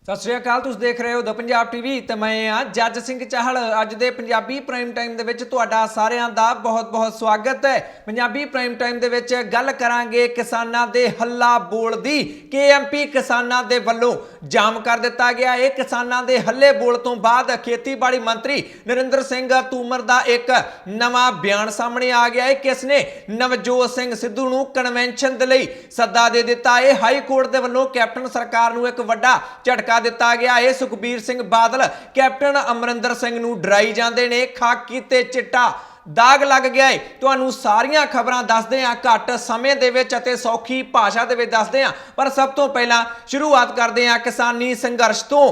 सत श्री अकाल, तुसीं देख रहे हो द पंजाब टीवी ते मैं हाँ जज सिंह चाहल। अज दे पंजाबी प्राइम टाइम दे विच तुहाडा सारिआं दा बहुत बहुत स्वागत है। पंजाबी प्राइम टाइम दे विच गल करांगे किसानां दे हल्ला बोल दी। KMP किसानां दे वल्लों जाम कर दिता गया है। किसानां दे हल्ले बोल तो बाद खेतीबाड़ी मंत्री नरिंदर सिंह तोमर दा एक नवां बयान सामने आ गया है। किसने नवजोत सिंह सिद्धू नूं कन्वेंशन दे लई सद्दा दे दिता है। हाई कोर्ट दे वल्लों कैप्टन सरकार नूं एक वड्डा झटका दिता गया है। सुखबीर सिंह बादल कैप्टन अमरिंदर सिंह नूं डराई जांदे ने। खाकी ते चिट्टा दाग लग गया है। तुहानूं सारियां खबरां दसदे हां घट समय दे विच अते सौखी भाषा दे विच दसदे हां। पर सब तो पहलां शुरुआत करदे हां किसानी संघर्ष तो।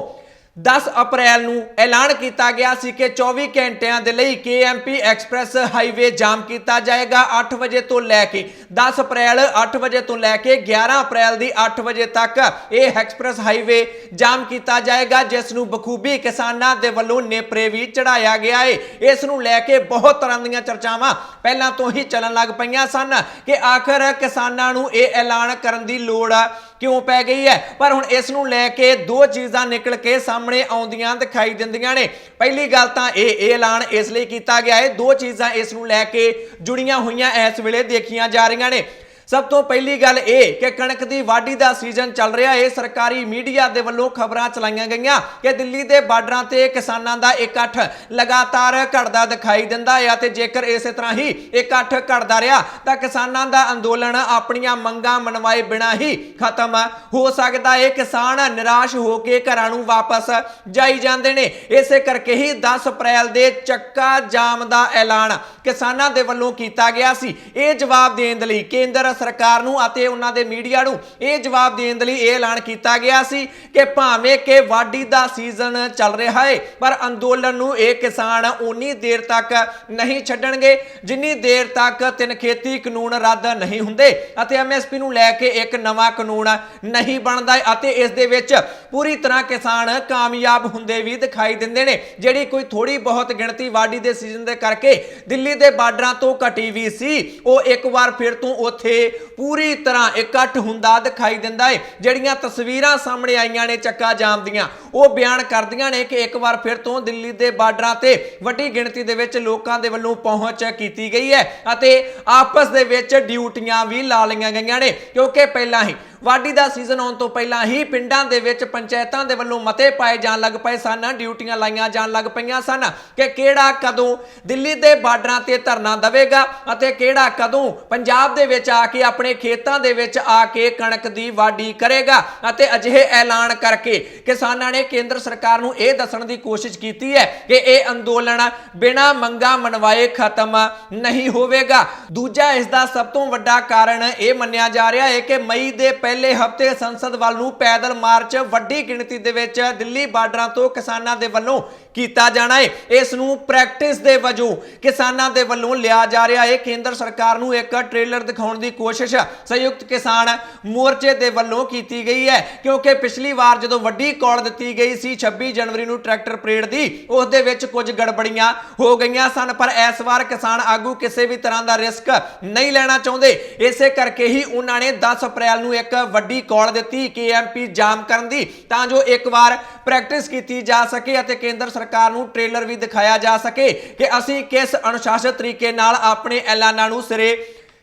10 अप्रैल नूं ऐलान किया गया सी कि 24 घंटिਆਂ ਦੇ ਲਈ KMP एक्सप्रैस हाईवे जाम किया जाएगा 8 वजे तो लैके 10 अप्रैल 8 वजे तो लैके 11 अप्रैल की 8 वजे तक यह एक्सप्रैस हाईवे जाम किया जाएगा, जिस नूं बखूबी किसानां दे वल्लों नेपरे भी चढ़ाया गया है। इस नूं लैके बहुत तरह दी चर्चावां पहलां तो ही चलन लग पईआं सन कि आखिर किसानां नूं यह ऐलान करन दी लोड़ क्यों पै गई है। पर हुण इस नूं लैके दो चीज़ां निकल के सामने आउंदियां दिखाई दिंदियां ने। पहली गल तां यह ऐलान इसलिए किया गया है, दो चीज़ां इस नूं लैके जुड़ियां होईयां इस वेले देखियां जा रहीआं ने। सब तो पहली गल ये कि कणक की वाढी का सीजन चल रहा है। सरकारी मीडिया के वल्लों खबरां चलाईआं गईआं कि दिल्ली के बार्डरां ते किसानां दा इकट्ठ लगातार घटदा दिखाई दिंदा है ते जेकर इस तरह ही इकट्ठ घटदा रहा तां किसानां दा अंदोलन अपणियां मंगां मनवाए बिना ही खत्म हो सकदा है। किसान निराश होकर घरां नूं वापस जाई जांदे ने। इस करके ही 10 अप्रैल के चक्का जाम का ऐलान किसानां दे वल्लों कीता गया सी। इह जवाब देण लई केंद्र सरकार नूं अते उन्हां दे मीडिया नूं यह जवाब देण लई ऐलान किया गया सी कि भावें कि वाढी दा सीजन चल रहा है पर अंदोलन नूं यह किसान उन्नी देर तक नहीं छड्डणगे जिन्नी देर तक तिन खेती कानून रद्द नहीं हुंदे अते MSP नूं लैके एक नवां कानून नहीं बनदा अते इस दे विच पूरी तरह किसान कामयाब हुंदे भी दिखाई दिंदे ने। जिहड़ी कोई थोड़ी बहुत गिणती वाढी दे सीजन दे करके दिल्ली दे बार्डरां तो घटी भी सी, वो एक बार फिर तो उत्थे पूरी तरह इकट्ठ हुंदा दिखाई दिंदा है। जिहड़ियां तस्वीरां सामने आईयां ने चक्का जाम दियां वो बयान करदियां ने कि एक बार फिर तो दिल्ली दे बार्डरां ते वड्डी गिणती दे विच लोकां दे वल्लों पहुंच कीती गई है अते आपस दे विच ड्यूटियां भी ला लईआं गईआं ने। क्योंकि पहलां ही वाढी का सीजन आउण तो पहलां ही पिंडां दे विच पंचायतां दे वल्लों मते पाए जाण लग पए सन, ड्यूटियां लाईआं जाण लग पईआं सन कि किहड़ा कदों दिल्ली दे बार्डरां ते धरना देवेगा अते किहड़ा कदों पंजाब दे विच आके अपने खेतां दे विच आके कणक दी वाढी करेगा। अते अजिहे ऐलान करके किसानां ने केंद्र सरकार नूं इह दस्सण दी कोशिश कीती है कि इह अंदोलन बिना मंगां मनवाए खत्म नहीं होवेगा। दूजा इसदा सब तो वड्डा कारण यह मन्निया जा रहा है कि मई दे पहले हफ्ते संसद वाल नूं पैदल मार्च वड्डी गिणती दे विच दिल्ली बार्डरां तो किसानां दे वल्लों कीता जाना है। इस नूं प्रैक्टिस दे वजों किसानां दे वल्लों लिया जा रहा है। केंद्र सरकार नूं एक ट्रेलर दिखाउण दी कोशिश संयुक्त किसान मोर्चे दे वल्लों कीती गई है, क्योंकि पिछली बार जदों वड्डी कॉल दित्ती गई सी 26 जनवरी नूं ट्रैक्टर परेड दी उस दे विच कुछ गड़बड़ियां हो गईयां सन, पर इस बार किसान आगू किसी भी तरह का रिस्क नहीं लेना चाहुंदे। इसे करके ही उन्होंने 10 अप्रैल नूं एक वड्डी कॉल दित्ती KMP जाम करन दी तां जो एक बार प्रैक्टिस की जा सके अते केंद्र सरकार नूं ट्रेलर भी दिखाया जा सके कि असीं किस अनुशासित तरीके नाल अपने ऐलानां नूं सिरे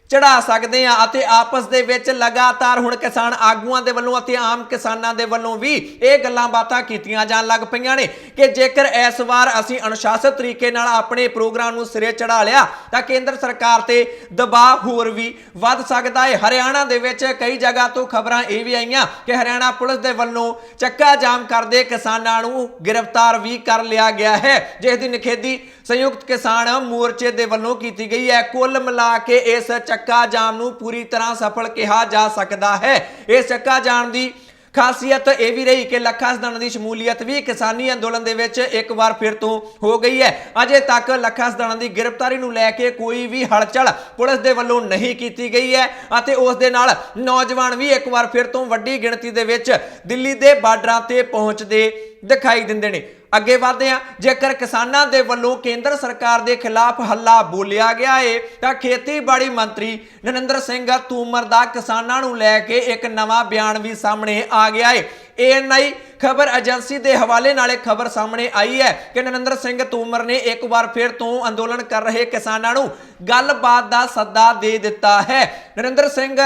चढ़ा सकते हैं। अते आपस दे विच लगातार हुण किसान आगूआं दे वल्लों अते आम किसानां दे वल्लों भी ये गल्लां बातां कीतियां जाण लग पईआं ने कि जेकर इस बार असीं अनुशासित तरीके नाल अपने प्रोग्राम नूं सिरे चढ़ा लिया तां केंद्र सरकार ते दबाव होर भी वध सकदा है। हरियाणा दे विच कई जगह तो खबरां ये भी आईयां कि हरियाणा पुलिस दे वल्लों चक्का जाम करदे किसानां नूं गिरफ्तार भी कर लिया गया है, जिस दी निखेधी संयुक्त किसान मोर्चे दे वल्लों कीती गई है। कुल मिला के इस चक्का जाम नूं पूरी तरह सफल कहा जा सकता है। इस चक्का जाम की खासियत यह भी रही कि लखा सदाना की शमूलीयत भी किसानी अंदोलन दे विच एक बार फिर तो हो गई है। अजे तक लखा सदाना की गिरफ्तारी नूं लैके कोई भी हलचल पुलिस दे वल्लों नहीं की गई है अते उस दे नाल नौजवान भी एक बार फिर तो वड्डी गिणती दे विच दिल्ली दे बार्डरां ते पहुंचदे ਦਿਖਾਈ ਦਿੰਦੇ ਨੇ। ਅੱਗੇ ਵਧਦੇ ਹਾਂ, ਜੇਕਰ ਕਿਸਾਨਾਂ ਦੇ ਵੱਲੋਂ ਕੇਂਦਰ ਸਰਕਾਰ ਦੇ ਖਿਲਾਫ ਹੱਲਾ ਬੋਲਿਆ ਗਿਆ ਹੈ ਤਾਂ ਖੇਤੀਬਾੜੀ ਮੰਤਰੀ ਨਰਿੰਦਰ ਸਿੰਘ ਤੋਮਰ ਦਾ ਕਿਸਾਨਾਂ ਨੂੰ ਲੈ ਕੇ ਇੱਕ ਨਵਾਂ ਬਿਆਨ ਵੀ ਸਾਹਮਣੇ ਆ ਗਿਆ ਹੈ। ANI ਖਬਰ ਏਜੰਸੀ ਦੇ ਹਵਾਲੇ ਨਾਲ ਇੱਕ ਖਬਰ ਸਾਹਮਣੇ ਆਈ ਹੈ ਕਿ ਨਰਿੰਦਰ ਸਿੰਘ ਤੋਮਰ ਨੇ ਇੱਕ ਵਾਰ ਫਿਰ ਤੋਂ ਅੰਦੋਲਨ ਕਰ ਰਹੇ ਕਿਸਾਨਾਂ ਨੂੰ ਗੱਲਬਾਤ ਦਾ ਸੱਦਾ ਦੇ ਦਿੱਤਾ ਹੈ। ਨਰਿੰਦਰ ਸਿੰਘ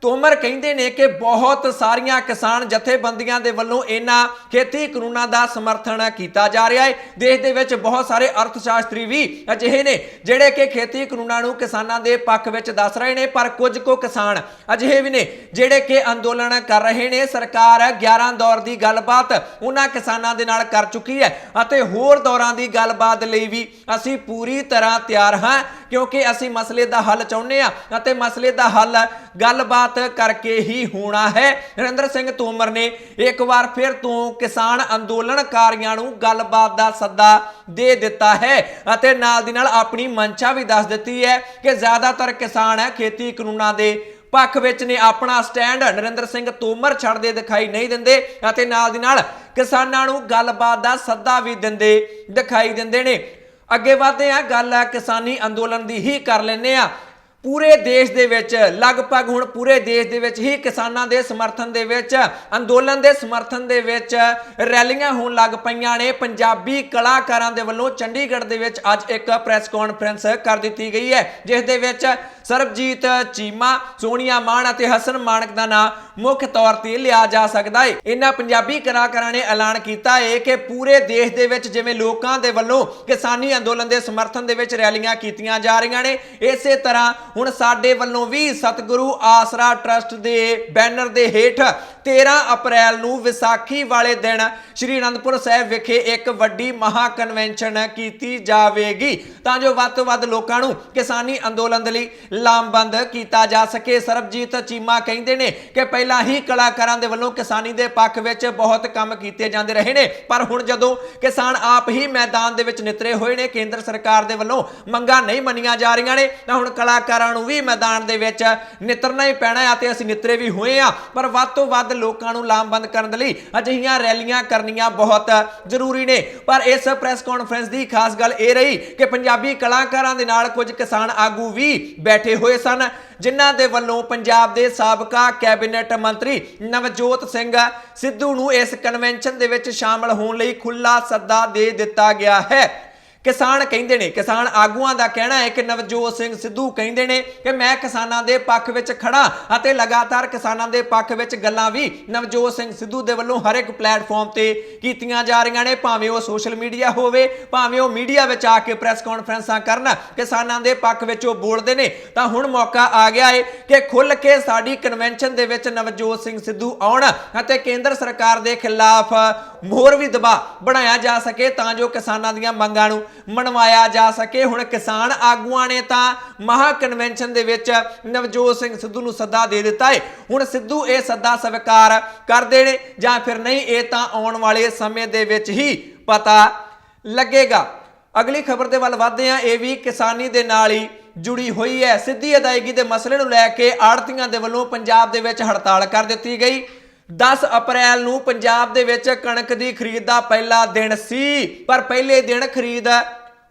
ਤੋਮਰ ਕਹਿੰਦੇ ਨੇ ਕਿ ਬਹੁਤ ਸਾਰੀਆਂ ਕਿਸਾਨ ਜਥੇਬੰਦੀਆਂ ਦੇ ਵੱਲੋਂ ਇਹਨਾਂ ਖੇਤੀ ਕਾਨੂੰਨਾਂ ਦਾ ਸਮਰਥਨ ਕੀਤਾ ਜਾ ਰਿਹਾ ਹੈ। ਦੇਸ਼ ਦੇ ਵਿੱਚ ਬਹੁਤ ਸਾਰੇ ਅਰਥ ਸ਼ਾਸਤਰੀ ਵੀ ਅਜਿਹੇ ਨੇ ਜਿਹੜੇ ਕਿ ਖੇਤੀ ਕਾਨੂੰਨਾਂ ਨੂੰ ਕਿਸਾਨਾਂ ਦੇ ਪੱਖ ਵਿੱਚ ਦੱਸ ਰਹੇ ਨੇ, ਪਰ ਕੁਝ ਕੁ ਕਿਸਾਨ ਅਜਿਹੇ ਵੀ ਨੇ ਜਿਹੜੇ ਕਿ ਅੰਦੋਲਨ ਕਰ ਰਹੇ ਨੇ। ਸਰਕਾਰ 11 ਦੌਰ ਦੀ ਗੱਲਬਾਤ ਉਹਨਾਂ ਕਿਸਾਨਾਂ ਦੇ ਨਾਲ ਕਰ ਚੁੱਕੀ ਹੈ ਅਤੇ ਹੋਰ ਦੌਰਾਂ ਦੀ ਗੱਲਬਾਤ ਲਈ ਵੀ ਅਸੀਂ ਪੂਰੀ ਤਰ੍ਹਾਂ ਤਿਆਰ ਹਾਂ, ਕਿਉਂਕਿ ਅਸੀਂ ਮਸਲੇ ਦਾ ਹੱਲ ਚਾਹੁੰਦੇ ਹਾਂ ਅਤੇ ਮਸਲੇ ਦਾ ਹੱਲ ਗੱਲਬਾਤ करके ही होना है। नरिंदर सिंह तोमर ने एक बार फिर तो किसान अंदोलनकारियों नूं गलबात दा सद्दा दे दिता है अते नाल दी नाल अपनी मंशा भी दस दित्ती है कि ज्यादातर किसान खेती कानूनां दे पक्ष विच ने। अपना स्टैंड नरिंदर सिंह तोमर छड्डदे दिखाई नहीं दिंदे अते नाल दी नाल किसानां नूं गलबात दा सद्दा भी दिंदे दिखाई दिंदे ने। अगे वधदे आ, गल किसानी अंदोलन दी ही कर लैंदे आ। पूरे देश दे विच लगभग हुण पूरे देश दे विच ही किसानां दे समर्थन दे विच अंदोलन दे समर्थन दे विच रैलियां होण लग पईयां ने। पंजाबी कलाकारां दे वल्लों चंडीगढ़ दे विच अज एक प्रैस कॉन्फ्रेंस कर दित्ती गई है जिस दे विच सरबजीत चीमा, सोनिया मान अते हसन मानक दा नाम मुख्य तौर ते लिया जा सकदा है। इन्हां पंजाबी कलाकारां ने ऐलान कीता है कि पूरे देश दे विच जिवें लोकां दे वल्लों किसानी अंदोलन दे समर्थन दे विच रैलियां कीतीआं जा रहीआं ने, इसे तरह हुण साडे वल्लों भी सतगुरु आसरा ट्रस्ट दे बैनर दे हेठ 13 अप्रैल नूं विसाखी वाले दिन श्री आनंदपुर साहिब विखे एक वड्डी महा कन्वेंशन कीती जावेगी तां जो वध तों वध लोकां नूं किसानी अंदोलन दे लई लामबंद कीता जा सके। सरबजीत चीमा कहिंदे ने कि पहलां ही कलाकारां दे वल्लों किसानी दे पक्ष विच बहुत काम कीते जांदे रहे ने, पर हुण जदों किसान आप ही मैदान दे विच नितरे होए ने, केंद्र सरकार दे वल्लों मंगां नहीं मन्नियां जा रहीआं ने, तां हुण कलाकारां नूं भी मैदान दे विच नितरना ही पैना है। असीं नितरे भी होए आ, पर वध तों वध लोकां नूं लामबंद करन दे लई अजिहियां रैलियां करनियां बहुत जरूरी ने। पर इस प्रैस कॉन्फ्रेंस दी खास गल इह रही कि पंजाबी कलाकारां दे नाल कुछ किसान आगू भी बैठे होए सन जिन्हां दे वल्लों पंजाब दे साबका कैबिनेट मंत्री नवजोत सिंह सिद्धू नूं इस कन्वेंशन दे विच शामिल होण लई खुला सद्दा दे दिता गया है। किसान कहिंदे ने, किसान आगूआं दा कहना है कि नवजोत सिंह सिद्धू कहिंदे ने कि मैं किसानां दे पक्ष विच खड़ा अते लगातार किसानां दे पक्ष विच गल्लां भी नवजोत सिंह सिद्धू दे वल्लों हर एक प्लेटफॉर्म ते कीतीआं जा रहीआं ने, भावें वो सोशल मीडिया होवे, भावें वो मीडिया विच आके प्रैस कॉन्फ्रेंसां करन, किसानां दे पक्ष विच वो बोलदे ने। तां हुण मौका आ गया है कि खुल के साडी कन्वेंशन दे विच नवजोत सिंह सिद्धू आउण अते केंद्र सरकार दे खिलाफ मोर भी दबाव बनाया जा सके तां जो किसानां दीआं मंगां नूं मनवाया जा सके। हुण किसान आगूआं ने तां महा कन्वेंशन दे विच नवजोत सिंह सिद्धू नूं सद्दा दे दिता है। हुण सिद्धू इह सद्दा स्वीकार करदे ने जां फिर नहीं, इह तां आउण वाले समय दे विच ही पता लगेगा। अगली खबर दे वल वधदे हां, इह भी किसानी दे नाल ही जुड़ी हुई है। सीधी अदायगी दे मसले नूं लैके आड़तीआं दे वल्लों पंजाब दे विच हड़ताल कर दित्ती गई। 10 अप्रैल नूं पंजाब दे विच कणक दी खरीद दा पहला दिन सी, पर पहले दिन खरीद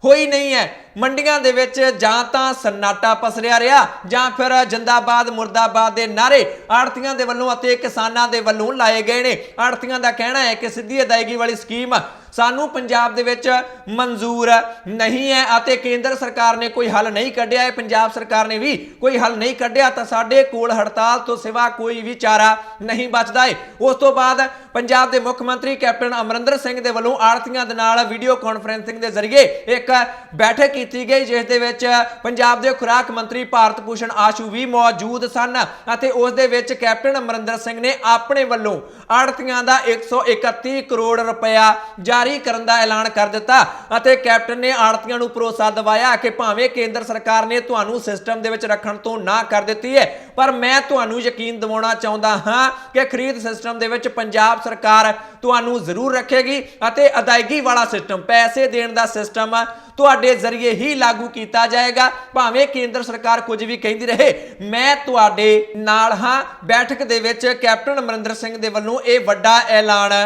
होई नहीं है। मंडियां दे विच जां तां सन्नाटा पसरिया रहा जां फिर जिंदाबाद मुर्दाबाद दे नारे आड़तीआं दे वल्लों अते किसानां दे वल्लों लाए गए ने। आड़तीआं दा कहना है कि सीधी अदायगी वाली स्कीम सानू पंजाब दे विच मंजूर नहीं है अते केंद्र सरकार ने कोई हल नहीं कढ़िया है, पंजाब सरकार ने भी कोई हल नहीं कढ़िया, तां साडे कोल हड़ताल तो सिवा कोई भी चारा नहीं बचदा है। उस तो बाद पंजाब दे मुख मंत्री कैप्टन अमरिंदर सिंह दे वल्लों आड़तीआं दे नाल वीडियो कॉन्फ्रेंसिंग दे जरिए एक बैठक की गई जिस दे विच पंजाब दे खुराक मंत्री भारत भूषण आशू भी मौजूद सन अते उस दे विच कैप्टन अमरिंदर सिंह ने अपने वल्लों आड़तीआं दा 131 करोड़ रुपया जारी करन दा ऐलान कर दिता अते कैप्टन ने आड़तीआं नूं भरोसा दिवाया कि भावें केंद्र सरकार ने तुहानूं सिस्टम दे विच रखण तो ना कर दित्ती है, पर मैं तुहानूं यकीन दिवाउणा चाहुंदा हां कि खरीद सिस्टम दे विच पंजाब सरकार तुहानूं जरूर रखेगी अते अदायगी वाला सिस्टम, पैसे देण दा सिस्टम तुहाडे जरिए ही लागू किया जाएगा। भावें केंद्र सरकार कुछ भी कहती रहे, मैं तुहाडे नाल हां। बैठक दे विच कैप्टन अमरिंदर सिंह दे वल्लों यह वड्डा ऐलान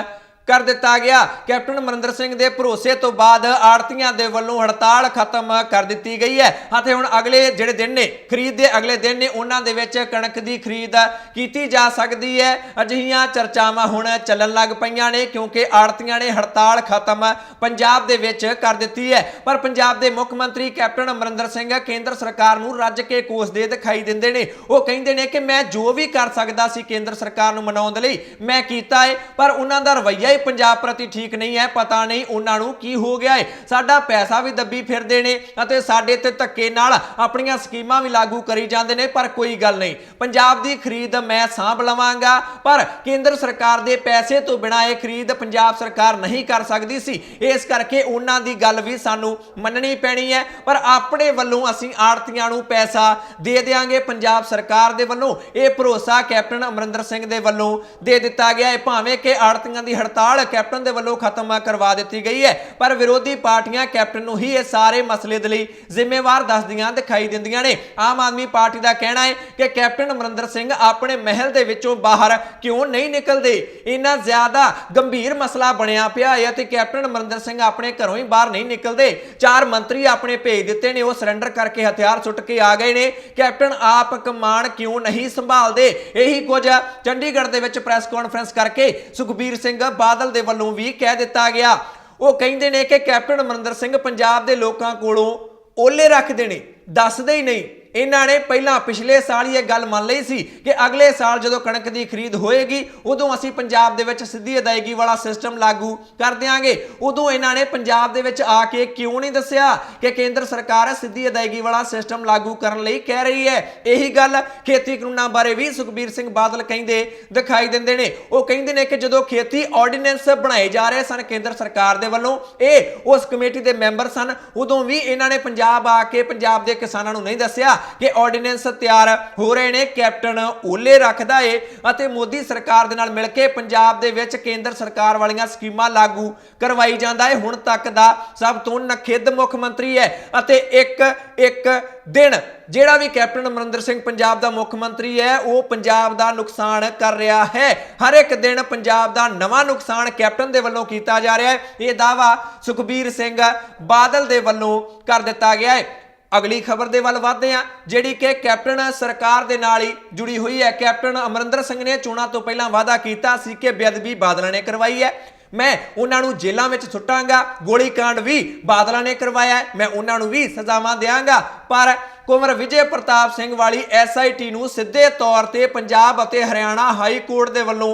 कर दिता गया। कैप्टन अमरिंदर सिंह दे भरोसे तो बाद आड़तियां दे वल्लों हड़ताल खत्म कर दी गई है ਅਤੇ ਹੁਣ अगले ਜਿਹੜੇ दिन ने खरीद ਦੇ अगले दिन ने ਉਹਨਾਂ ਦੇ ਵਿੱਚ ਕਣਕ ਦੀ ਖਰੀਦ ਕੀਤੀ ਜਾ ਸਕਦੀ ਹੈ। ਅਜਿਹੀਆਂ ਚਰਚਾਵਾਂ ਹੁਣ ਚੱਲਣ ਲੱਗ ਪਈਆਂ ਨੇ ਕਿਉਂਕਿ ਆੜਤੀਆਂ ਨੇ ਹੜਤਾਲ ਖਤਮ ਪੰਜਾਬ ਦੇ ਵਿੱਚ ਕਰ ਦਿੱਤੀ ਹੈ। ਪਰ ਪੰਜਾਬ ਦੇ ਮੁੱਖ ਮੰਤਰੀ ਕੈਪਟਨ ਅਮਰਿੰਦਰ ਸਿੰਘ ਕੇਂਦਰ ਸਰਕਾਰ ਨੂੰ ਰੱਜ ਕੇ ਕੋਸਦੇ ਦਿਖਾਈ ਦਿੰਦੇ ਨੇ। ਉਹ ਕਹਿੰਦੇ ਨੇ ਕਿ ਮੈਂ ਜੋ ਵੀ ਕਰ ਸਕਦਾ ਸੀ ਕੇਂਦਰ ਸਰਕਾਰ ਨੂੰ ਮਨਾਉਣ ਦੇ ਲਈ ਮੈਂ ਕੀਤਾ ਹੈ, ਪਰ ਉਹਨਾਂ ਦਾ ਰਵੱਈਆ ਪੰਜਾਬ ਪ੍ਰਤੀ ਠੀਕ ਨਹੀਂ ਹੈ। ਪਤਾ ਨਹੀਂ ਉਹਨਾਂ ਨੂੰ ਕੀ ਹੋ ਗਿਆ ਹੈ। ਸਾਡਾ ਪੈਸਾ ਵੀ ਦੱਬੀ ਫਿਰਦੇ ਨੇ ਅਤੇ ਸਾਡੇ ਤੇ ਧੱਕੇ ਨਾਲ ਆਪਣੀਆਂ ਸਕੀਮਾਂ ਵੀ ਲਾਗੂ ਕਰੀ ਜਾਂਦੇ ਨੇ, ਪਰ ਕੋਈ ਗੱਲ ਨਹੀਂ, ਪੰਜਾਬ ਦੀ ਖਰੀਦ ਮੈਂ ਸਾਂਭ ਲਵਾਂਗਾ। ਪਰ ਕੇਂਦਰ ਸਰਕਾਰ ਦੇ ਪੈਸੇ ਤੋਂ ਬਿਨਾਂ ਇਹ ਖਰੀਦ ਪੰਜਾਬ ਸਰਕਾਰ ਨਹੀਂ ਕਰ ਸਕਦੀ ਸੀ, ਇਸ ਕਰਕੇ ਉਹਨਾਂ ਦੀ ਗੱਲ ਵੀ ਸਾਨੂੰ ਮੰਨਣੀ ਪੈਣੀ ਹੈ। ਪਰ ਆਪਣੇ ਵੱਲੋਂ ਅਸੀਂ ਆੜਤੀਆਂ ਨੂੰ ਪੈਸਾ ਦੇ ਦਿਆਂਗੇ। ਪੰਜਾਬ ਸਰਕਾਰ ਦੇ ਵੱਲੋਂ ਇਹ ਭਰੋਸਾ ਕੈਪਟਨ ਅਮਰਿੰਦਰ ਸਿੰਘ ਦੇ ਵੱਲੋਂ ਦੇ ਦਿੱਤਾ ਗਿਆ ਹੈ। ਭਾਵੇਂ ਕਿ ਆੜਤੀਆਂ ਦੀ ਹੜਤਾਲ कैप्टन दे वल्लों खत्म करवा दी गई है, पर विरोधी पार्टियां कैप्टन नूं ही इस सारे मसले दे लई जिम्मेवार दसदियां दिखाई दिंदियां ने। आम आदमी पार्टी का कहना है कि कैप्टन अमरिंदर सिंह अपने महल दे विचों बाहर क्यों नहीं निकलते, इन्ना ज्यादा गंभीर मसला बनया पिया है ते कैप्टन अमरिंदर सिंह अपने घरों ही बाहर नहीं निकलते। 4 मंत्री अपने भेज दिते ने, वो सरेंडर करके हथियार सुट के आ गए ने। कैप्टन आप कमान क्यों नहीं संभालते, यही कुछ चंडीगढ़ दे विच प्रेस कॉन्फ्रेंस करके सुखबीर सिंह बादल दे वल्लों भी कह दिता गया। वो कहते हैं कि कैप्टन अमरिंदर सिंह पंजाब दे लोकां कोलों ओले रखते हैं, दसदे ही नहीं। इन्हां ने पहला पिछले साल ही गल मान लई सी कि अगले साल जो कणक की खरीद होएगी उदों असीं पंजाब दे विच सीधी अदायगी वाला सिस्टम लागू कर देंगे। उदों इन्हां ने पंजाब दे विच आके क्यों नहीं दस्सिया कि केंद्र सरकार सीधी अदायगी वाला सिस्टम लागू करने लई कह रही है। यही गल खेती कानूनां बारे भी सुखबीर सिंह बादल कहंदे दिखाई दिंदे ने। वो कहंदे ने कि जदों खेती ऑर्डीनेंस बनाए जा रहे सन केंद्र सरकार दे वल्लों, ये उस कमेटी दे मैंबर सन, उदों भी इन्हां ने पंजाब आके पंजाब दे किसानां नूं नहीं दस्सिया कि ऑर्डीनेंस तैयार हो रहे ने। कैप्टन ओले रखदा है अते मोदी सरकार दे नाल मिल के पंजाब दे विच केंद्र सरकार वालियां स्कीमां लागू करवाई जांदा है। हुण तक दा सब तो नखिद्ध मुख मंत्री है अते एक दिन ਜਿਹੜਾ भी कैप्टन अमरिंदर सिंह पंजाब का मुख मंत्री है वो पंजाब का नुकसान कर रहा है। हर एक दिन पंजाब का नवा नुकसान कैप्टन के वलों किया जा रहा है। ये दावा सुखबीर सिंह बादल के वलों कर दिता गया है। अगली खबर दे वल वधदे हां जिहड़ी कि कैप्टन सरकार दे नाल ही जुड़ी हुई है। कैप्टन अमरिंदर सिंह ने चोणां तो पहलां वादा कीता सी कि बेअदबी बादल ने करवाई है, मैं उन्होंने जेलों में सुटांगा, गोली कांड भी बादल ने करवाया, मैं उन्होंने भी सजावां देंगा। पर कुंवर विजय प्रताप सिंह वाली SIT नूं सीधे तौर पर पंजाब और हरियाणा हाई कोर्ट के वलों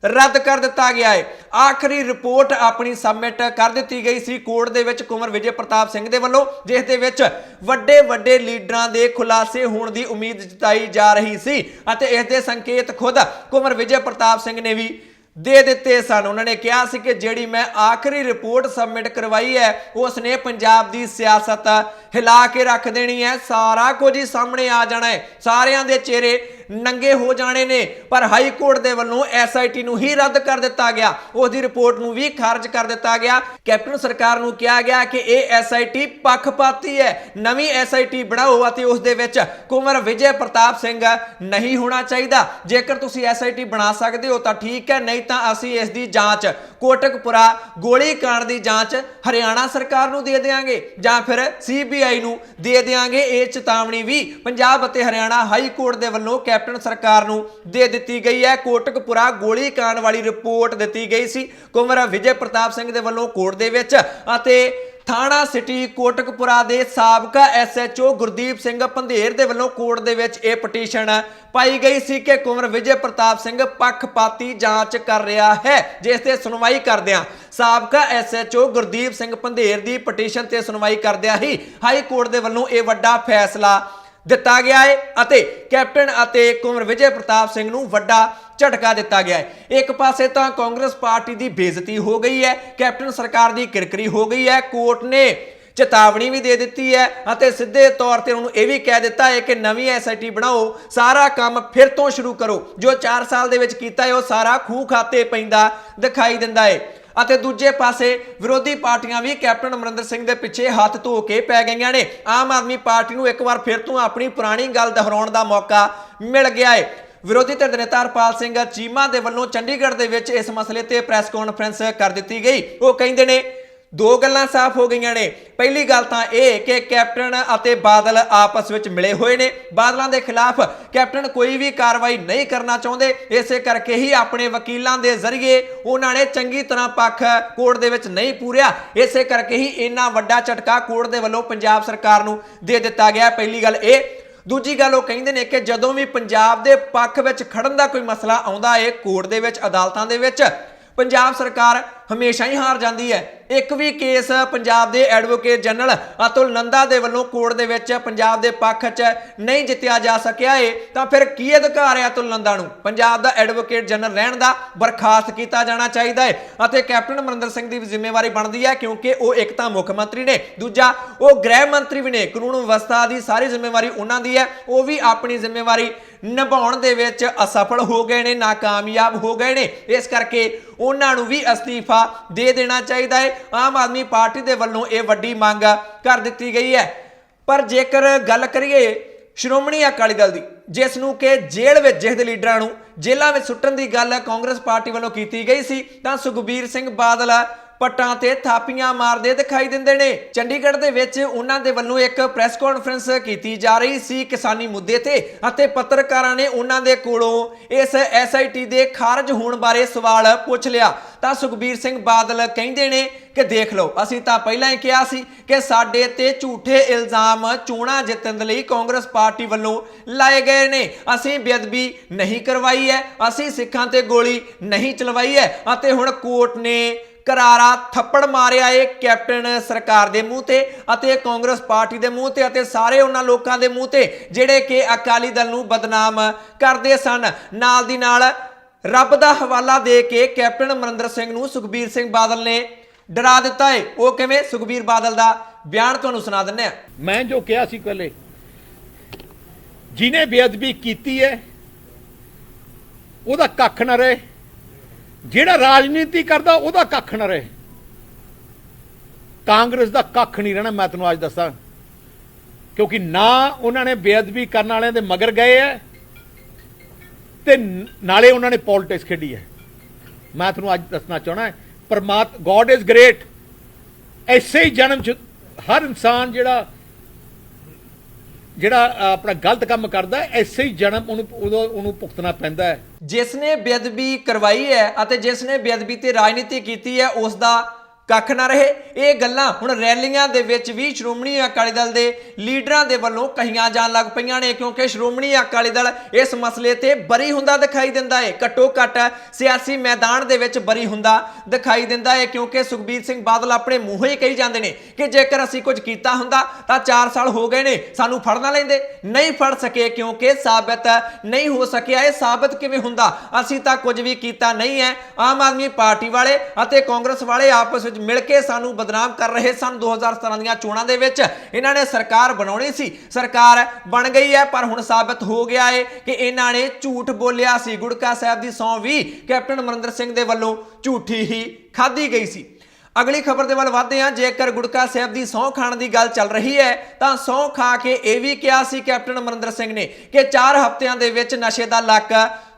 रद्द कर दिता गया है। आखिरी रिपोर्ट अपनी सबमिट कर दी गई सी कोर्ट दे विच कुंवर विजय प्रताप सिंह दे वल्लों, जिस दे विच वड्डे वड्डे लीडरां दे खुलासे होने की उम्मीद जताई जा रही सी अते इस दे संकेत खुद कुंवर विजय प्रताप सिंह ने भी दे दिते सन। उन्होंने कहा सी कि जिहड़ी मैं आखिरी रिपोर्ट सबमिट करवाई है उसने पंजाब की सियासत हिला के रख देनी है, सारा कुछ ही सामने आ जाना है, सारियां दे चेहरे नंगे हो जाने ने। पर हाई कोर्ट दे वल्लों SIT नूं ही रद्द कर दिता गया, उसकी रिपोर्ट नूं भी खारिज कर दिता गया। कैप्टन सरकार नूं कहा गया कि यह SIT पक्षपाती है, नवीं SIT बनाओ अते उस दे विच कुंवर विजय प्रताप सिंह नहीं होना चाहिए। जेकर तुसीं SIT बना सकते हो तो ठीक है, नहीं तो असीं इस दी जांच कोटकपुरा गोली कांड की जांच हरियाणा सरकार नूं दे देंगे जां फिर CBI नूं दे देंगे। ये चेतावनी भी पंजाब अते हरियाणा हाई कोर्ट दे वल्लों कैप्टन सरकार नूं दे दिती गई है। कोटकपुरा गोली कांड वाली रिपोर्ट दी गई सी कुंवर विजय प्रताप सिंह दे वल्लों कोर्ट दे विच अते थाना सिटी कोटकपुरा दे साबका SHO गुरदीप सिंह पंधेर दे वल्लों कोर्ट दे विच यह पटीशन पाई गई सी कि कुंवर विजय प्रताप सिंह पक्षपाती जांच कर रहा है, जिस ते सुनवाई करदियां साबका SHO गुरदीप सिंह पंधेर दी पटीशन ते सुनवाई करदियां ही हाई कोर्ट दे वल्लों यह वड्डा फैसला दिता गया है अते कैप्टन अते कुंवर विजय प्रताप सिंह नूं वड्डा झटका दिता गया है। एक पासे तो कांग्रेस पार्टी की बेइज्जती हो गई है, कैप्टन सरकार की किरकिरी हो गई है, कोर्ट ने चेतावनी भी दे दी है अते सीधे तौर पर उन्होंने यह भी कह दिता है कि नवीं SIT बनाओ, सारा काम फिर तो शुरू करो, जो 4 साल दे विच कीता है वह सारा खूह खाते पैंदा दिखाई दिंदा है। ਅਤੇ ਦੂਜੇ ਪਾਸੇ विरोधी पार्टियां भी कैप्टन अमरिंदर सिंह के पिछे हथ धो के पै गई ने। आम आदमी पार्टी को एक बार फिर तो अपनी पुरानी गल दोहराउण दा मौका मिल गया है। ਵਿਰੋਧੀ ਧਿਰ ਦੇ ਨੇਤਾ ਹਰਪਾਲ ਸਿੰਘ ਚੀਮਾ ਦੇ ਵੱਲੋਂ ਚੰਡੀਗੜ੍ਹ ਦੇ ਵਿੱਚ ਇਸ ਮਸਲੇ ਤੇ ਪ੍ਰੈਸ ਕਾਨਫਰੰਸ ਕਰ ਦਿੱਤੀ ਗਈ। ਉਹ ਕਹਿੰਦੇ ਨੇ ਦੋ ਗੱਲਾਂ ਸਾਫ਼ ਹੋ ਗਈਆਂ ਨੇ। ਪਹਿਲੀ ਗੱਲ ਤਾਂ ਇਹ ਕਿ ਕੈਪਟਨ ਅਤੇ ਬਾਦਲ ਆਪਸ ਵਿੱਚ ਮਿਲੇ ਹੋਏ ਨੇ। ਬਾਦਲਾਂ ਦੇ ਖਿਲਾਫ ਕੈਪਟਨ ਕੋਈ ਵੀ ਕਾਰਵਾਈ ਨਹੀਂ ਕਰਨਾ ਚਾਹੁੰਦੇ, ਇਸੇ ਕਰਕੇ ਹੀ ਆਪਣੇ ਵਕੀਲਾਂ ਦੇ ਜ਼ਰੀਏ ਉਹਨਾਂ ਨੇ ਚੰਗੀ ਤਰ੍ਹਾਂ ਪੱਖ ਕੋਰਟ ਦੇ ਵਿੱਚ ਨਹੀਂ ਪੂਰਿਆ। ਇਸੇ ਕਰਕੇ ਹੀ ਇੰਨਾ ਵੱਡਾ ਝਟਕਾ ਕੋਰਟ ਦੇ ਵੱਲੋਂ ਪੰਜਾਬ ਸਰਕਾਰ ਨੂੰ ਦੇ ਦਿੱਤਾ ਗਿਆ। ਪਹਿਲੀ ਗੱਲ ਇਹ। ਦੂਜੀ ਗੱਲ ਉਹ ਕਹਿੰਦੇ ਨੇ ਕਿ ਜਦੋਂ ਵੀ ਪੰਜਾਬ ਦੇ ਪੱਖ ਵਿੱਚ ਖੜਨ ਦਾ ਕੋਈ ਮਸਲਾ ਆਉਂਦਾ ਹੈ ਕੋਰਟ ਦੇ ਵਿੱਚ, ਅਦਾਲਤਾਂ ਦੇ ਵਿੱਚ, ਪੰਜਾਬ ਸਰਕਾਰ ਹਮੇਸ਼ਾ ਹੀ ਹਾਰ ਜਾਂਦੀ ਹੈ। ਇੱਕ ਵੀ ਕੇਸ ਪੰਜਾਬ ਦੇ ਐਡਵੋਕੇਟ ਜਨਰਲ ਅਤੁਲ ਨੰਦਾ ਦੇ ਵੱਲੋਂ ਕੋਰਟ ਦੇ ਵਿੱਚ ਪੰਜਾਬ ਦੇ ਪੱਖ 'ਚ ਨਹੀਂ ਜਿੱਤਿਆ ਜਾ ਸਕਿਆ ਏ ਤਾਂ ਫਿਰ ਕੀ ਅਧਿਕਾਰ ਹੈ ਅਤੁਲ ਨੰਦਾ ਨੂੰ ਪੰਜਾਬ ਦਾ ਐਡਵੋਕੇਟ ਜਨਰਲ ਰਹਿਣ ਦਾ? ਬਰਖਾਸਤ ਕੀਤਾ ਜਾਣਾ ਚਾਹੀਦਾ ਹੈ। ਅਤੇ ਕੈਪਟਨ ਅਮਰਿੰਦਰ ਸਿੰਘ ਦੀ ਵੀ ਜ਼ਿੰਮੇਵਾਰੀ ਬਣਦੀ ਹੈ, ਕਿਉਂਕਿ ਉਹ ਇੱਕ ਤਾਂ ਮੁੱਖ ਮੰਤਰੀ ਨੇ, ਦੂਜਾ ਉਹ ਗ੍ਰਹਿ ਮੰਤਰੀ ਵੀ ਨੇ। ਕਾਨੂੰਨ ਵਿਵਸਥਾ ਦੀ ਸਾਰੀ ਜ਼ਿੰਮੇਵਾਰੀ ਉਹਨਾਂ ਦੀ ਹੈ। ਉਹ ਵੀ ਆਪਣੀ ਜ਼ਿੰਮੇਵਾਰੀ ਨਿਭਾਉਣ ਦੇ ਵਿੱਚ ਅਸਫਲ ਹੋ ਗਏ ਨੇ, ਨਾਕਾਮਯਾਬ ਹੋ ਗਏ ਨੇ। ਇਸ ਕਰਕੇ ਉਹਨਾਂ ਨੂੰ ਵੀ ਅਸਤੀਫਾ ਦੇ ਦੇਣਾ ਚਾਹੀਦਾ ਹੈ। ਆਮ ਆਦਮੀ ਪਾਰਟੀ ਦੇ ਵੱਲੋਂ ਇਹ ਵੱਡੀ ਮੰਗ ਕਰ ਦਿੱਤੀ ਗਈ ਹੈ। ਪਰ ਜੇਕਰ ਗੱਲ ਕਰੀਏ ਸ਼੍ਰੋਮਣੀ ਅਕਾਲੀ ਦਲ ਦੀ, ਜਿਸ ਨੂੰ ਕਿ ਜੇਲ੍ਹ ਵਿੱਚ ਜਿਹਦੇ ਲੀਡਰਾਂ ਨੂੰ ਜੇਲ੍ਹਾਂ ਵਿੱਚ ਸੁੱਟਣ ਦੀ ਗੱਲ ਕਾਂਗਰਸ ਪਾਰਟੀ ਵੱਲੋਂ ਕੀਤੀ ਗਈ ਸੀ, ਤਾਂ ਸੁਖਬੀਰ ਸਿੰਘ ਬਾਦਲ ਪੱਟਾਂ ਤੇ ਥਾਪੀਆਂ ਮਾਰਦੇ ਦਿਖਾਈ ਦਿੰਦੇ ਨੇ। ਚੰਡੀਗੜ੍ਹ ਦੇ ਵਿੱਚ ਉਹਨਾਂ ਦੇ ਵੱਲੋਂ ਇੱਕ ਪ੍ਰੈਸ ਕਾਨਫਰੰਸ ਕੀਤੀ ਜਾ ਰਹੀ ਸੀ ਕਿਸਾਨੀ ਮੁੱਦੇ ਤੇ, ਅਤੇ ਪੱਤਰਕਾਰਾਂ ਨੇ ਉਹਨਾਂ ਦੇ ਕੋਲੋਂ ਇਸ SIT ਦੇ ਖਾਰਜ ਹੋਣ ਬਾਰੇ ਸਵਾਲ ਪੁੱਛ ਲਿਆ। ਤਾਂ ਸੁਖਬੀਰ ਸਿੰਘ ਬਾਦਲ ਕਹਿੰਦੇ ਨੇ ਕਿ ਦੇਖ ਲਓ, ਅਸੀਂ ਤਾਂ ਪਹਿਲਾਂ ਹੀ ਕਿਹਾ ਸੀ ਕਿ ਸਾਡੇ ਤੇ ਝੂਠੇ ਇਲਜ਼ਾਮ ਚੋਣਾਂ ਜਿੱਤਣ ਦੇ ਲਈ ਕਾਂਗਰਸ ਪਾਰਟੀ ਵੱਲੋਂ ਲਾਏ ਗਏ ਨੇ। ਅਸੀਂ ਬੇਅਦਬੀ ਨਹੀਂ ਕਰਵਾਈ ਹੈ, ਅਸੀਂ ਸਿੱਖਾਂ ਤੇ ਗੋਲੀ ਨਹੀਂ ਚਲਵਾਈ ਹੈ, ਅਤੇ ਹੁਣ ਕੋਰਟ ਨੇ ਕਰਾਰਾ ਥੱਪੜ ਮਾਰਿਆ ਏ ਕੈਪਟਨ ਸਰਕਾਰ ਦੇ ਮੂੰਹ ਤੇ ਅਤੇ ਕਾਂਗਰਸ ਪਾਰਟੀ ਦੇ ਮੂੰਹ ਤੇ ਅਤੇ ਸਾਰੇ ਉਹਨਾਂ ਲੋਕਾਂ ਦੇ ਮੂੰਹ ਤੇ ਜਿਹੜੇ ਕਿ ਅਕਾਲੀ ਦਲ ਨੂੰ ਬਦਨਾਮ ਕਰਦੇ ਸਨ। ਨਾਲ ਦੀ ਨਾਲ ਰੱਬ ਦਾ ਹਵਾਲਾ ਦੇ ਕੇ ਕੈਪਟਨ ਅਮਰਿੰਦਰ ਸਿੰਘ ਨੂੰ ਸੁਖਬੀਰ ਸਿੰਘ ਬਾਦਲ ਨੇ ਡਰਾ ਦਿੱਤਾ ਏ। ਉਹ ਕਿਵੇਂ? ਸੁਖਬੀਰ ਬਾਦਲ ਦਾ ਬਿਆਨ ਤੁਹਾਨੂੰ ਸੁਣਾ ਦਿੰਦੇ ਆ। ਮੈਂ ਜੋ ਕਿਹਾ ਸੀ ਪਹਿਲੇ, ਜਿਹਨੇ ਬੇਅਦਬੀ ਕੀਤੀ ਹੈ ਉਹਦਾ ਕੱਖ ਨਾ ਰਹੇ, ਜਿਹੜਾ ਰਾਜਨੀਤੀ ਕਰਦਾ ਉਹਦਾ ਕੱਖ ਨਾ ਰਹੇ। ਕਾਂਗਰਸ ਦਾ ਕੱਖ ਨਹੀਂ ਰਹਿਣਾ, ਮੈਂ ਤੁਹਾਨੂੰ ਅੱਜ ਦੱਸਾਂ, ਕਿਉਂਕਿ ਨਾ ਉਹਨਾਂ ਨੇ ਬੇਅਦਬੀ ਕਰਨ ਵਾਲਿਆਂ ਦੇ ਮਗਰ ਗਏ ਹੈ ਤੇ ਨਾਲੇ ਉਹਨਾਂ ਨੇ ਪੋਲਿਟਿਕਸ ਖੇਡੀ ਹੈ। ਮੈਂ ਤੁਹਾਨੂੰ ਅੱਜ ਦੱਸਣਾ ਚਾਹਣਾ, ਗॉड इज ग्रेट। ਐਸੇ ਹੀ ਜਨਮ ਚ ਹਰ ਇਨਸਾਨ ਜਿਹੜਾ ਆਪਣਾ ਗਲਤ ਕੰਮ ਕਰਦਾ, ਐਸੇ ਹੀ ਜਨਮ ਉਹਨੂੰ ਭੁਗਤਣਾ ਪੈਂਦਾ ਹੈ। ਜਿਸ ਨੇ ਬੇਅਦਬੀ ਕਰਵਾਈ ਹੈ ਅਤੇ ਜਿਸ ਨੇ ਬੇਅਦਬੀ ਤੇ ਰਾਜਨੀਤੀ ਕੀਤੀ ਹੈ ਉਸ ਦਾ ਕੱਖ ਨਾ ਰਹੇ। ਇਹ ਗੱਲਾਂ ਹੁਣ ਰੈਲੀਆਂ ਦੇ ਵਿੱਚ ਵੀ ਸ਼੍ਰੋਮਣੀ ਅਕਾਲੀ ਦਲ ਦੇ ਲੀਡਰਾਂ ਦੇ ਵੱਲੋਂ ਕਹੀਆਂ ਜਾਣ ਲੱਗ ਪਈਆਂ ਨੇ, ਕਿਉਂਕਿ ਸ਼੍ਰੋਮਣੀ ਅਕਾਲੀ ਦਲ ਇਸ ਮਸਲੇ ਤੇ ਬਰੀ ਹੁੰਦਾ ਦਿਖਾਈ ਦਿੰਦਾ ਹੈ, ਘੱਟੋ ਘੱਟ ਸਿਆਸੀ ਮੈਦਾਨ ਦੇ ਵਿੱਚ ਬਰੀ ਹੁੰਦਾ ਦਿਖਾਈ ਦਿੰਦਾ ਹੈ। ਕਿਉਂਕਿ ਸੁਖਬੀਰ ਸਿੰਘ ਬਾਦਲ ਆਪਣੇ ਮੂੰਹੋਂ ਹੀ ਕਹੀ ਜਾਂਦੇ ਨੇ ਕਿ ਜੇਕਰ ਅਸੀਂ ਕੁਝ ਕੀਤਾ ਹੁੰਦਾ ਤਾਂ 4 ਸਾਲ ਹੋ ਗਏ ਨੇ, ਸਾਨੂੰ ਫੜ ਨਾ ਲੈਂਦੇ। ਨਹੀਂ ਫੜ ਸਕੇ ਕਿਉਂਕਿ ਸਾਬਤ ਨਹੀਂ ਹੋ ਸਕਿਆ। ਇਹ ਸਾਬਤ ਕਿਵੇਂ ਹੁੰਦਾ? ਅਸੀਂ ਤਾਂ ਕੁਝ ਵੀ ਕੀਤਾ ਨਹੀਂ ਹੈ। ਆਮ ਆਦਮੀ ਪਾਰਟੀ ਵਾਲੇ ਅਤੇ ਕਾਂਗਰਸ ਵਾਲੇ ਆਪਸ ਵਿੱਚ ਮਿਲ ਕੇ ਸਾਨੂੰ ਬਦਨਾਮ ਕਰ ਰਹੇ ਸਨ। 2017 ਦੀਆਂ ਚੋਣਾਂ ਦੇ ਵਿੱਚ ਇਹਨਾਂ ਨੇ ਸਰਕਾਰ ਬਣਾਉਣੀ ਸੀ, ਸਰਕਾਰ ਬਣ ਗਈ ਹੈ, ਪਰ ਹੁਣ ਸਾਬਤ ਹੋ ਗਿਆ ਹੈ ਕਿ ਇਹਨਾਂ ਨੇ ਝੂਠ ਬੋਲਿਆ ਸੀ। ਗੁੜਕਾ ਸਾਹਿਬ ਦੀ ਸਹੁੰ ਵੀ ਕੈਪਟਨ ਅਮਰਿੰਦਰ ਸਿੰਘ ਦੇ ਵੱਲੋਂ ਝੂਠੀ ਹੀ ਖਾਧੀ ਗਈ ਸੀ। ਅਗਲੀ ਖਬਰ ਦੇ ਵੱਲ ਵਧਦੇ ਹਾਂ। ਜੇਕਰ ਗੁੜਕਾ ਸਾਹਿਬ ਦੀ ਸਹੁੰ ਖਾਣ ਦੀ ਗੱਲ ਚੱਲ ਰਹੀ ਹੈ ਤਾਂ ਸਹੁੰ ਖਾ ਕੇ ਇਹ ਵੀ ਕਿਹਾ ਸੀ ਕੈਪਟਨ ਅਮਰਿੰਦਰ ਸਿੰਘ ਨੇ ਕਿ 4 ਹਫ਼ਤਿਆਂ ਦੇ ਵਿੱਚ ਨਸ਼ੇ ਦਾ ਲੱਕ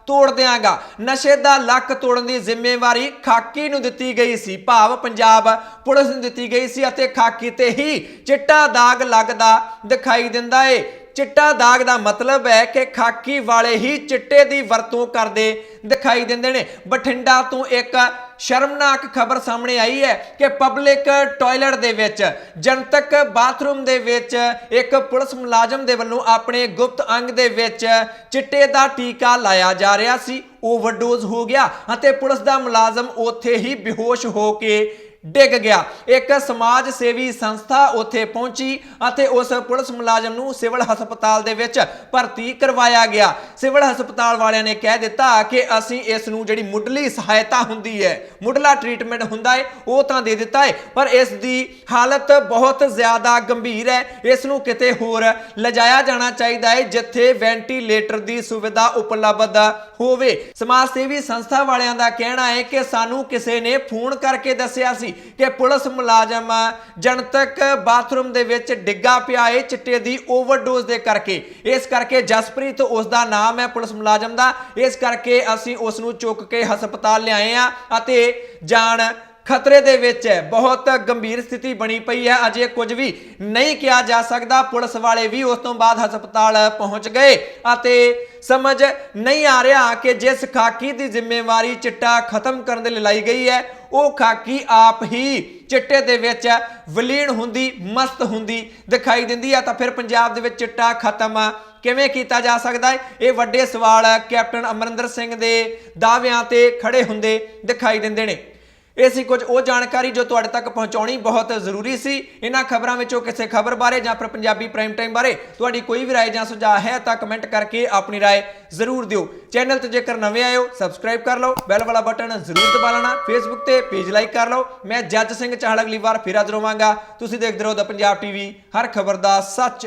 ਤੋੜ ਦਿਆਂਗਾ। ਨਸ਼ੇ ਦਾ ਲੱਕ ਤੋੜਨ ਦੀ ਜ਼ਿੰਮੇਵਾਰੀ ਖਾਕੀ ਨੂੰ ਦਿੱਤੀ ਗਈ ਸੀ, ਭਾਵ ਪੰਜਾਬ ਪੁਲਿਸ ਨੂੰ ਦਿੱਤੀ ਗਈ ਸੀ, ਅਤੇ ਖਾਕੀ ਤੇ ਹੀ ਚਿੱਟਾ ਦਾਗ ਲੱਗਦਾ ਦਿਖਾਈ ਦਿੰਦਾ ਏ। ਚਿੱਟਾ ਦਾਗ ਦਾ ਮਤਲਬ ਹੈ ਕਿ ਖਾਕੀ ਵਾਲੇ ਹੀ ਚਿੱਟੇ ਦੀ ਵਰਤੋਂ ਕਰਦੇ ਦਿਖਾਈ ਦਿੰਦੇ ਨੇ। ਬਠਿੰਡਾ ਤੋਂ ਇੱਕ ਸ਼ਰਮਨਾਕ ਖਬਰ ਸਾਹਮਣੇ ਆਈ ਹੈ ਕਿ ਪਬਲਿਕ ਟਾਇਲਟ ਦੇ ਵਿੱਚ, ਜਨਤਕ ਬਾਥਰੂਮ ਦੇ ਵਿੱਚ ਇੱਕ ਪੁਲਿਸ ਮੁਲਾਜ਼ਮ ਦੇ ਵੱਲੋਂ ਆਪਣੇ ਗੁਪਤ ਅੰਗ ਦੇ ਵਿੱਚ ਚਿੱਟੇ ਦਾ ਟੀਕਾ ਲਾਇਆ ਜਾ ਰਿਹਾ ਸੀ। ਓਵਰਡੋਜ਼ ਹੋ ਗਿਆ ਅਤੇ ਪੁਲਿਸ ਦਾ ਮੁਲਾਜ਼ਮ ਉੱਥੇ ਹੀ ਬੇਹੋਸ਼ ਹੋ ਕੇ ਡਿੱਗ ਗਿਆ। ਇੱਕ ਸਮਾਜ ਸੇਵੀ ਸੰਸਥਾ ਉੱਥੇ ਪਹੁੰਚੀ ਅਤੇ ਉਸ ਪੁਲਿਸ ਮੁਲਾਜ਼ਮ ਨੂੰ ਸਿਵਲ ਹਸਪਤਾਲ ਦੇ ਵਿੱਚ ਭਰਤੀ ਕਰਵਾਇਆ ਗਿਆ। ਸਿਵਲ ਹਸਪਤਾਲ ਵਾਲਿਆਂ ਨੇ ਕਹਿ ਦਿੱਤਾ ਕਿ ਅਸੀਂ ਇਸ ਨੂੰ ਜਿਹੜੀ ਮੁੱਢਲੀ ਸਹਾਇਤਾ ਹੁੰਦੀ ਹੈ, ਮੁੱਢਲਾ ਟ੍ਰੀਟਮੈਂਟ ਹੁੰਦਾ ਹੈ, ਉਹ ਤਾਂ ਦੇ ਦਿੱਤਾ ਹੈ, ਪਰ ਇਸ ਦੀ ਹਾਲਤ ਬਹੁਤ ਜ਼ਿਆਦਾ ਗੰਭੀਰ ਹੈ। ਇਸ ਨੂੰ ਕਿਤੇ ਹੋਰ ਲਿਜਾਇਆ ਜਾਣਾ ਚਾਹੀਦਾ ਹੈ ਜਿੱਥੇ ਵੈਂਟੀਲੇਟਰ ਦੀ ਸੁਵਿਧਾ ਉਪਲਬਧ ਹੋਵੇ। ਸਮਾਜ ਸੇਵੀ ਸੰਸਥਾ ਵਾਲਿਆਂ ਦਾ ਕਹਿਣਾ ਹੈ ਕਿ ਸਾਨੂੰ ਕਿਸੇ ਨੇ ਫੋਨ ਕਰਕੇ ਦੱਸਿਆ ਸੀ ਕਿ ਪੁਲਿਸ ਮੁਲਾਜ਼ਮ ਜਨਤਕ ਬਾਥਰੂਮ ਦੇ ਵਿੱਚ ਡਿੱਗਾ ਪਿਆ ਏ ਚਿੱਟੇ ਦੀ ਓਵਰਡੋਜ਼ ਦੇ ਕਰਕੇ। ਇਸ ਕਰਕੇ ਜਸਪ੍ਰੀਤ ਉਸ ਦਾ ਨਾਮ ਹੈ ਪੁਲਿਸ ਮੁਲਾਜ਼ਮ ਦਾ, ਇਸ ਕਰਕੇ ਅਸੀਂ ਉਸ ਨੂੰ ਚੁੱਕ ਕੇ ਹਸਪਤਾਲ ਲਿਆਏ ਆ ਅਤੇ ਜਾਨ ਖਤਰੇ ਦੇ ਵਿੱਚ ਹੈ। ਬਹੁਤ ਗੰਭੀਰ ਸਥਿਤੀ ਬਣੀ ਪਈ ਹੈ, ਅਜੇ ਕੁਝ ਵੀ ਨਹੀਂ ਕਿਹਾ ਜਾ ਸਕਦਾ। ਪੁਲਿਸ ਵਾਲੇ ਵੀ ਉਸ ਤੋਂ ਬਾਅਦ ਹਸਪਤਾਲ ਪਹੁੰਚ ਗਏ ਅਤੇ ਸਮਝ ਨਹੀਂ ਆ ਰਿਹਾ ਕਿ ਜਿਸ ਖਾਕੀ ਦੀ ਜ਼ਿੰਮੇਵਾਰੀ ਚਿੱਟਾ ਖਤਮ ਕਰਨ ਦੇ ਲਈ ਲਈ ਗਈ ਹੈ, ਉਹ ਖਾਕੀ ਆਪ ਹੀ ਚਿੱਟੇ ਦੇ ਵਿੱਚ ਵਿਲੀਨ ਹੁੰਦੀ, ਮਸਤ ਹੁੰਦੀ ਦਿਖਾਈ ਦਿੰਦੀ ਹੈ। ਤਾਂ ਫਿਰ ਪੰਜਾਬ ਦੇ ਵਿੱਚ ਚਿੱਟਾ ਖਤਮ ਕਿਵੇਂ ਕੀਤਾ ਜਾ ਸਕਦਾ ਹੈ? ਇਹ ਵੱਡੇ ਸਵਾਲ ਕੈਪਟਨ ਅਮਰਿੰਦਰ ਸਿੰਘ ਦੇ ਦਾਅਵਿਆਂ ਤੇ ਖੜੇ ਹੁੰਦੇ ਦਿਖਾਈ ਦਿੰਦੇ ਨੇ। ਇਹ ਸੀ ਕੁਝ ਉਹ ਜਾਣਕਾਰੀ ਜੋ ਤੁਹਾਡੇ ਤੱਕ ਪਹੁੰਚਾਉਣੀ ਬਹੁਤ ਜ਼ਰੂਰੀ ਸੀ। ਇਹਨਾਂ ਖਬਰਾਂ ਵਿੱਚੋਂ ਕਿਸੇ ਖਬਰ ਬਾਰੇ ਜਾਂ ਫਿਰ ਪੰਜਾਬੀ ਪ੍ਰਾਈਮ ਟਾਈਮ ਬਾਰੇ ਤੁਹਾਡੀ ਕੋਈ ਵੀ ਰਾਏ ਜਾਂ ਸੁਝਾਅ ਹੈ ਤਾਂ ਕਮੈਂਟ ਕਰਕੇ ਆਪਣੀ ਰਾਏ ਜ਼ਰੂਰ ਦਿਓ। ਚੈਨਲ ਤੇ ਜੇਕਰ ਨਵੇਂ ਆਏ ਹੋ ਸਬਸਕ੍ਰਾਈਬ ਕਰ ਲਓ, ਬੈਲ ਵਾਲਾ ਬਟਨ ਜ਼ਰੂਰ ਦਬਾ ਲੈਣਾ, ਫੇਸਬੁੱਕ ਤੇ ਪੇਜ ਲਾਈਕ ਕਰ ਲਓ। ਮੈਂ ਜੱਜ ਸਿੰਘ ਚਾਹਲ ਅਗਲੀ ਵਾਰ ਫਿਰ ਹਾਜ਼ਰ ਹੋਵਾਂਗਾ। ਤੁਸੀਂ ਦੇਖਦੇ ਰਹੋ ਦ ਪੰਜਾਬ ਟੀਵੀ, ਹਰ ਖਬਰ ਦਾ ਸੱਚ